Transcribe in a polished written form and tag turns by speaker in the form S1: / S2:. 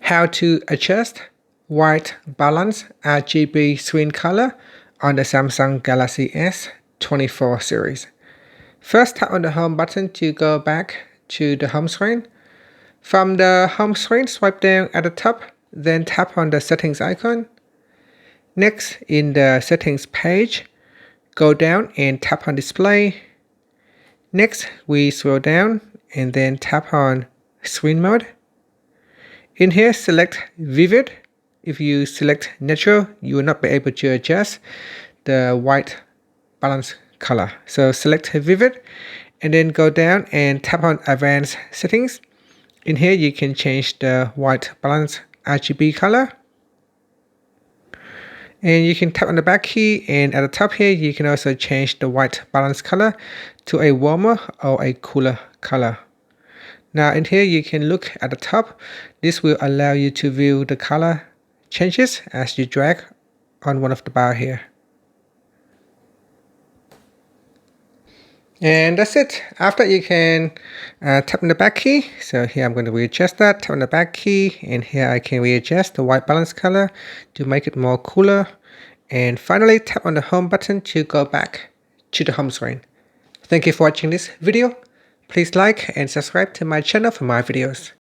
S1: how to adjust white balance RGB screen color on the Samsung Galaxy S24 series. First, tap on the home button to go back to the home screen. From the home screen, swipe down at the top, then tap on the settings icon. Next, in the settings page, go down and tap on display. Next, we scroll down and then tap on screen mode. In here, select vivid. If you select natural, you will not be able to adjust the white balance color. So select vivid and then go down and tap on advanced settings. In here, you can change the white balance RGB color. And you can tap on the back key, and at the top here, you can also change the white balance color to a warmer or a cooler color. Now in here, you can look at the top. This will allow you to view the color changes as you drag on one of the bar here. And that's it. After, you can tap on the back key. So here I'm going to readjust that. Tap on the back key, and here I can readjust the white balance color to make it more cooler. And finally, tap on the home button to go back to the home screen. Thank you for watching this video. Please like and subscribe to my channel for more videos.